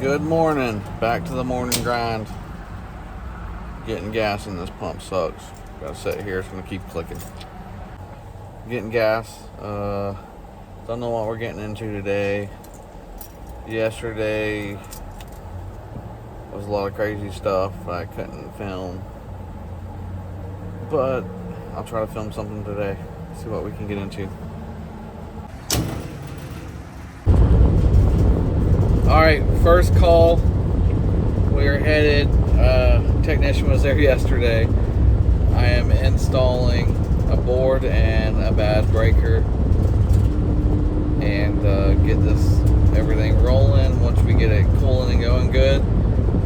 Good morning. Back to the morning grind. Getting gas in this pump sucks. Gotta sit here, it's gonna keep clicking. Getting gas. Don't know what we're getting into today. Yesterday was a lot of crazy stuff I couldn't film. But I'll try to film something today. See what we can get into. Alright, first call. We're headed. Technician was there yesterday. I am installing a board and a bad breaker and get everything rolling. Once we get it cooling and going good,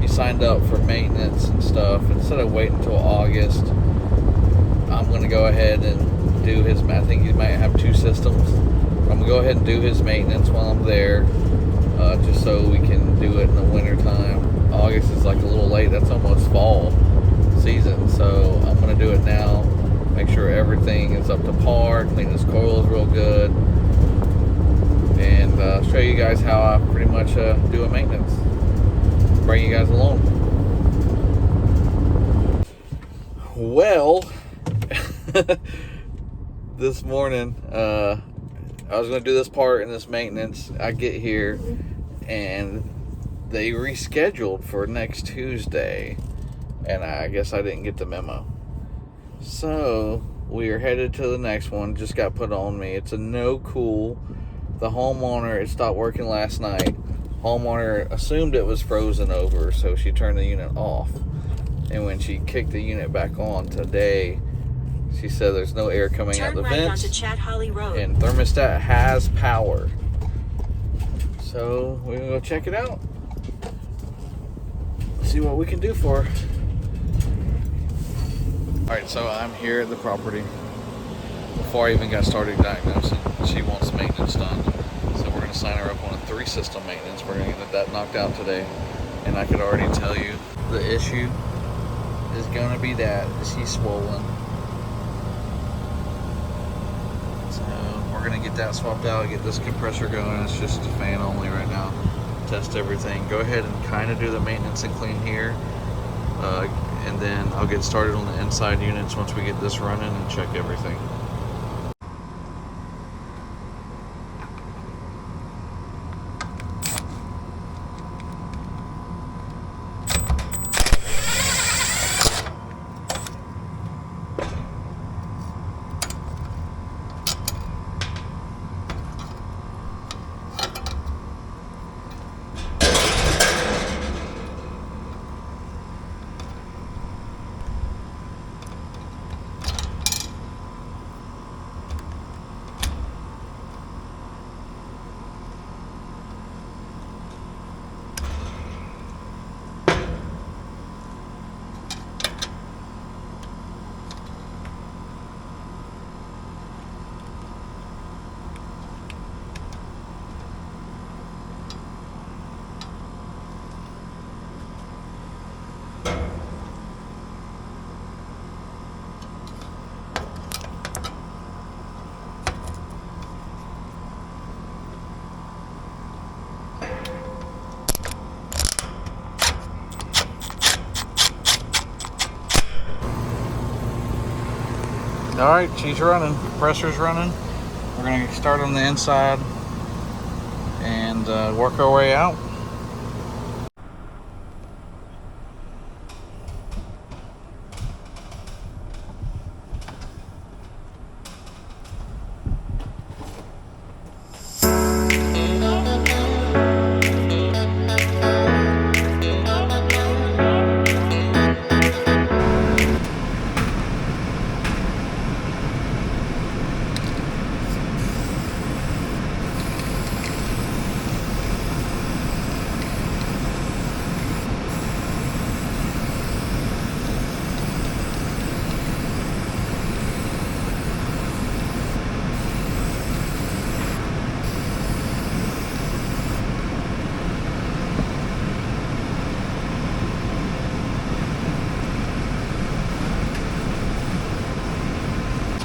he signed up for maintenance and stuff. Instead of waiting until August, I'm going to go ahead and do his. I think he might have two systems. I'm going to go ahead and do his maintenance while I'm there. Just so we can do it in the winter time. August is like a little late. That's almost fall season. So I'm going to do it now. Make sure everything is up to par. Clean his coils real good. And show you guys how I pretty much do a maintenance. Bring you guys along. Well, this morning, I was going to do this part in this maintenance. I get here and they rescheduled for next Tuesday, and I guess I didn't get the memo. So we are headed to the next one. Just got put on me. It's a no cool. The homeowner, it stopped working last night. Homeowner assumed it was frozen over, so she turned the unit off. And when she kicked the unit back on today, she said there's no air coming out the vents, and thermostat has power. So we're gonna go check it out. See what we can do for her. Alright, so I'm here at the property. Before I even got started diagnosing, she wants maintenance done. So we're gonna sign her up on a 3-system maintenance. We're gonna get that knocked out today. And I could already tell you the issue is gonna be that she's swollen. We're gonna get that swapped out, get this compressor going. It's just a fan only right now. Test everything. Go ahead and kind of do the maintenance and clean here, and then I'll get started on the inside units once we get this running and check everything. Alright, she's running. Pressure's running. We're going to start on the inside and work our way out.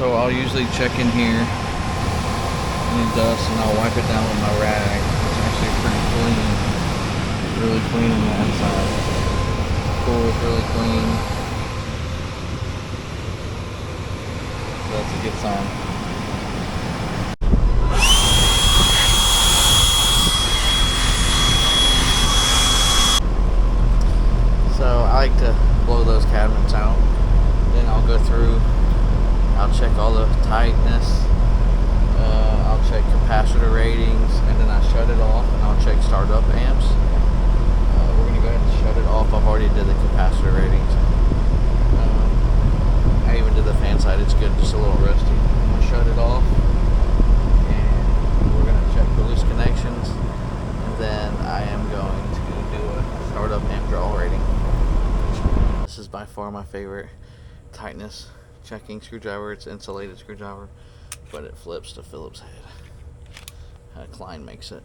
So I'll usually check in here, any dust, and I'll wipe it down with my rag. It's actually pretty clean. really clean on the inside. Pool is really clean. So that's a good sign. So I like to blow those cabinets out. Then I'll go through, I'll check all the tightness, I'll check capacitor ratings, and then I shut it off and I'll check startup amps. We're going to go ahead and shut it off. I've already did the capacitor ratings. I even did the fan side. It's good, just a little rusty. I'm going to shut it off and we're going to check the loose connections, and then I am going to do a startup amp draw rating. This is by far my favorite tightness checking screwdriver. It's insulated screwdriver, but it flips to Phillips head. Klein makes it.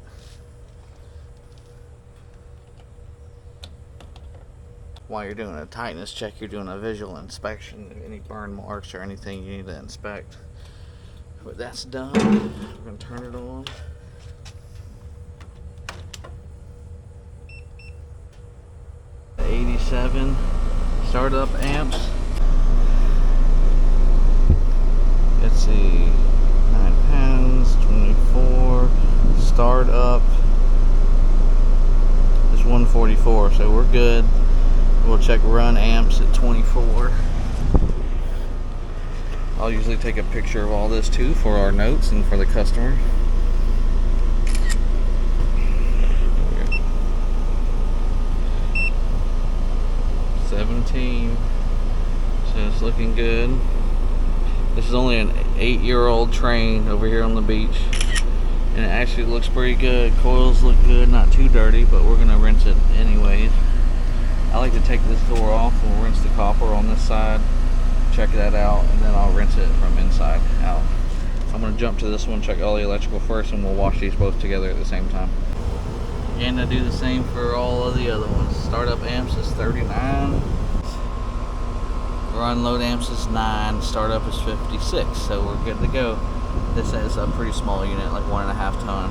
While you're doing a tightness check, you're doing a visual inspection. Any burn marks or anything you need to inspect. But that's done. We're going to turn it on. The 87 startup amps. Let's see, 9 pounds, 24. Startup is 144, so we're good. We'll check run amps at 24. I'll usually take a picture of all this too for our notes and for the customer. $17, so it's looking good. This is only an 8-year-old train over here on the beach, and it actually looks pretty good. Coils look good, not too dirty, but we're gonna rinse it anyways. I like to take this door off and we'll rinse the copper on this side, check that out, and then I'll rinse it from inside out. I'm gonna jump to this one, check all the electrical first, and we'll wash these both together at the same time. And I do the same for all of the other ones. Startup amps is 39. Run load amps is 9. Startup is 56. So we're good to go. This is a pretty small unit, like 1.5 ton.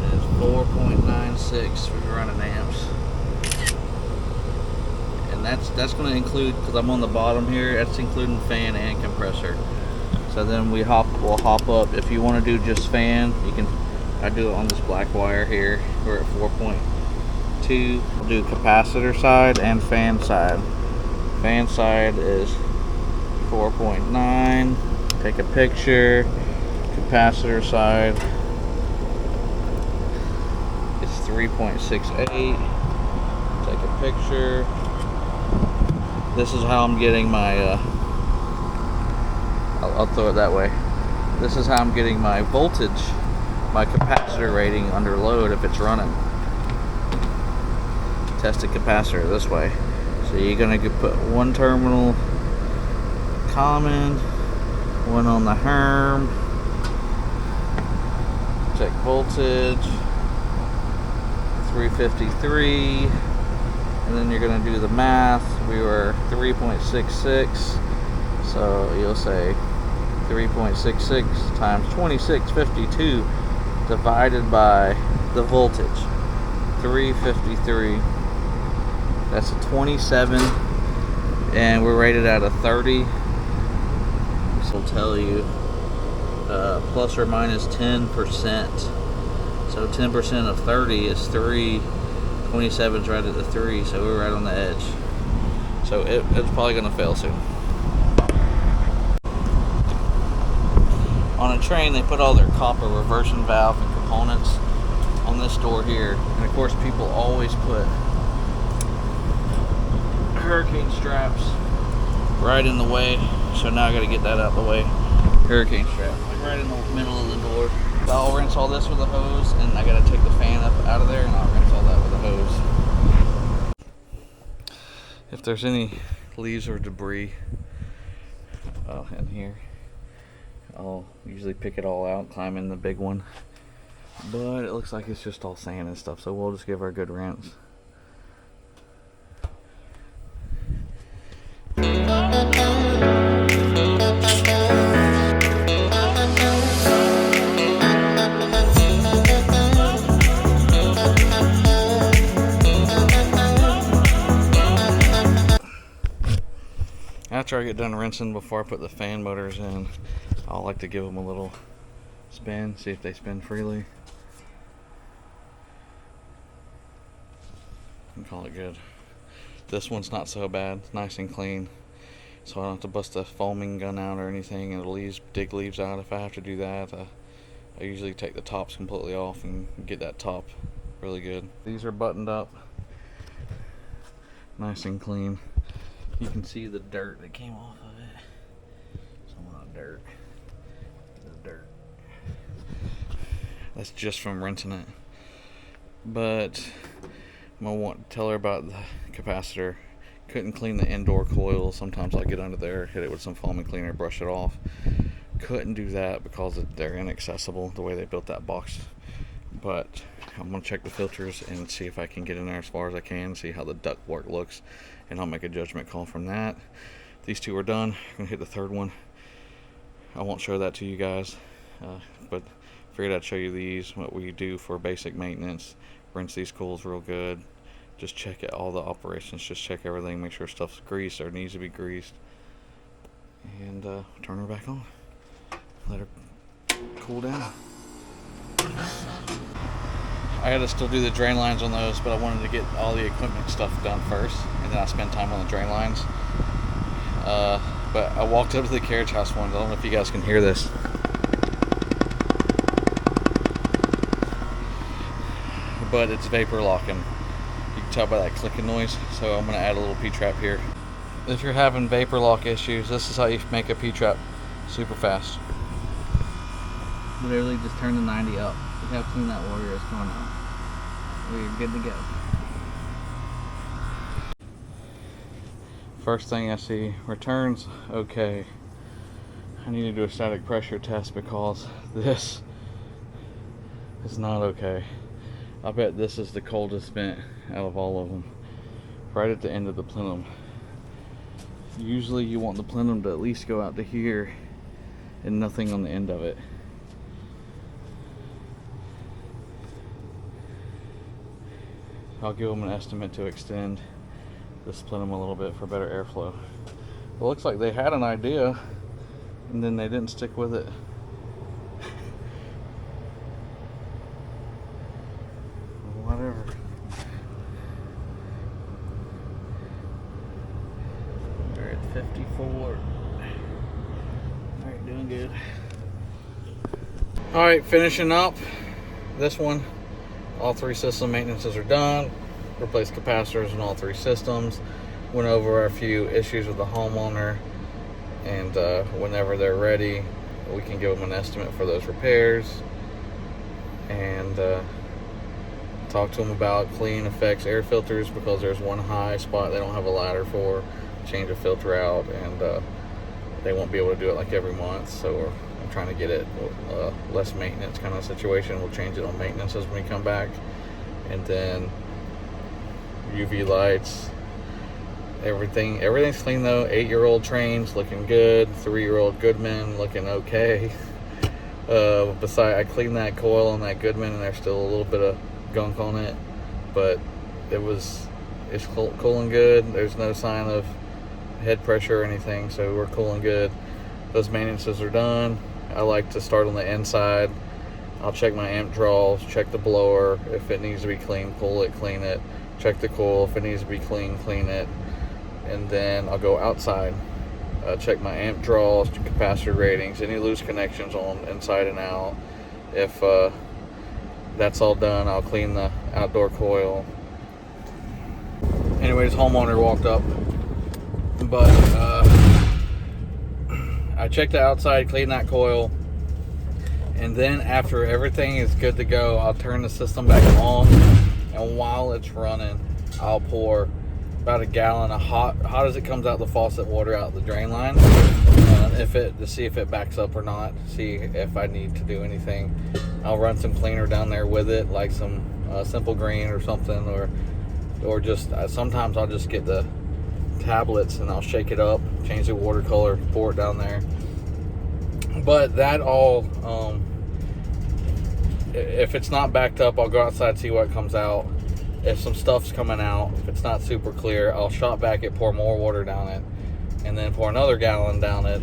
It is 4.96 for running amps. And that's going to include, because I'm on the bottom here, that's including fan and compressor. So then we'll hop up. If you want to do just fan, you can. I do it on this black wire here. We're at 4.2. We'll do capacitor side and fan side. Fan side is 4.9. Take a picture. Capacitor side is 3.68. Take a picture. This is how I'm getting my, I'll throw it that way. This is how I'm getting my voltage, my capacitor rating under load if it's running. Test the capacitor this way. So you're going to put one terminal common, one on the Herm. Check voltage, 353. And then you're going to do the math. We were 3.66, so you'll say 3.66 times 2652 divided by the voltage, 353. That's a 27, and we're rated at a 30. This will tell you plus or minus 10%. So 10% of 30 is 3. 27's right at the 3, so we're right on the edge. So it's probably going to fail soon. On a train, they put all their copper reversing valve and components on this door here. And of course, people always put hurricane straps right in the way. So now I got to get that out of the way. Hurricane strap, like right in the middle of the door. So I'll rinse all this with a hose, and I got to take the fan up out of there, and I'll rinse all that with a hose. If there's any leaves or debris in here, I'll usually pick it all out, climb in the big one. But it looks like it's just all sand and stuff, so we'll just give her a good rinse. after I get done rinsing, before I put the fan motors in, I like to give them a little spin, see if they spin freely, and call it good. This one's not so bad, it's nice and clean, so I don't have to bust the foaming gun out or anything, and dig leaves out if I have to do that. I usually take the tops completely off and get that top really good. These are buttoned up, nice and clean. You can see the dirt that came off of it. Some of the dirt. The dirt. That's just from rinsing it. But I'm gonna want to tell her about the capacitor. Couldn't clean the indoor coil. Sometimes I'll get under there, hit it with some foaming cleaner, brush it off. Couldn't do that because they're inaccessible the way they built that box. But I'm gonna check the filters and see if I can get in there as far as I can, see how the duct work looks, and I'll make a judgment call from that. These two are done. I'm gonna hit the third one. I won't show that to you guys, but figured I'd show you these, what we do for basic maintenance. Rinse these coils real good. Just check it, all the operations, just check everything, make sure stuff's greased or needs to be greased, and turn her back on. Let her cool down. I had to still do the drain lines on those, but I wanted to get all the equipment stuff done first, and then I spend time on the drain lines. But I walked up to the carriage house one. I don't know if you guys can hear this. But it's vapor locking. You can tell by that clicking noise. So I'm going to add a little P-trap here. If you're having vapor lock issues, this is how you make a P-trap super fast. Literally just turn the 90 up. Look how clean that water is coming out. We're good to go. First thing I see, returns okay. I need to do a static pressure test because this is not okay. I bet this is the coldest vent out of all of them. Right at the end of the plenum. Usually you want the plenum to at least go out to here and nothing on the end of it. I'll give them an estimate to extend this plenum a little bit for better airflow. It looks like they had an idea and then they didn't stick with it. Whatever. We're at 54. Alright, doing good. Alright, finishing up this one. All three system maintenances are done. Replaced capacitors in all three systems. Went over a few issues with the homeowner, and whenever they're ready, we can give them an estimate for those repairs, and talk to them about clean effects air filters, because there's one high spot they don't have a ladder for. Change a filter out, and they won't be able to do it like every month, so I'm trying to get it less maintenance kind of situation. We'll change it on maintenance as we come back. And then UV lights, everything's clean though. 8-year-old trains looking good. 3-year-old Goodman looking okay. I cleaned that coil on that Goodman and there's still a little bit of gunk on it, but it's cooling good. There's no sign of head pressure or anything, so we're cooling good. Those maintenances are done. I like to start on the inside. I'll check my amp draws, check the blower. If it needs to be clean, pull it, clean it. Check the coil. If it needs to be clean, clean it. And then I'll go outside, check my amp draws, capacitor ratings, any loose connections on inside and out. If that's all done, I'll clean the outdoor coil. Anyways, homeowner walked up, but I checked the outside, cleaned that coil, and then after everything is good to go, I'll turn the system back on, and while it's running, I'll pour about a gallon of hot as it comes out the faucet water out the drain line, to see if it backs up or not, see if I need to do anything. I'll run some cleaner down there with it, like some Simple Green or something, or just sometimes I'll just get the tablets and I'll shake it up, change the water color, pour it down there. But that all, if it's not backed up, I'll go outside, see what comes out. If some stuff's coming out, if it's not super clear, I'll shop back it, pour more water down it, and then pour another gallon down it.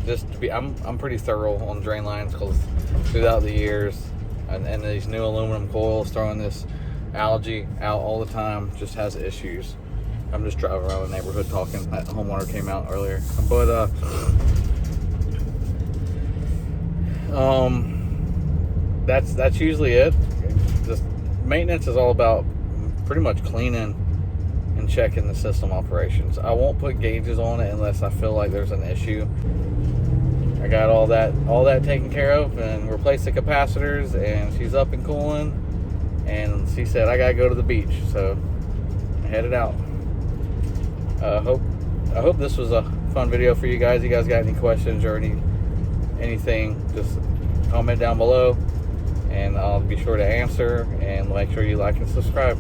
Just to be, I'm pretty thorough on drain lines, because throughout the years, and these new aluminum coils throwing this algae out all the time just has issues. I'm just driving around the neighborhood talking. That homeowner came out earlier, but that's usually it. Just maintenance is all about pretty much cleaning and checking the system operations. I won't put gauges on it unless I feel like there's an issue. I got all that taken care of, and replaced the capacitors, and she's up and cooling, and she said I gotta go to the beach, so I headed out. I hope this was a fun video for you guys. You guys got any questions or anything, just comment down below, and I'll be sure to answer. And make sure you like and subscribe.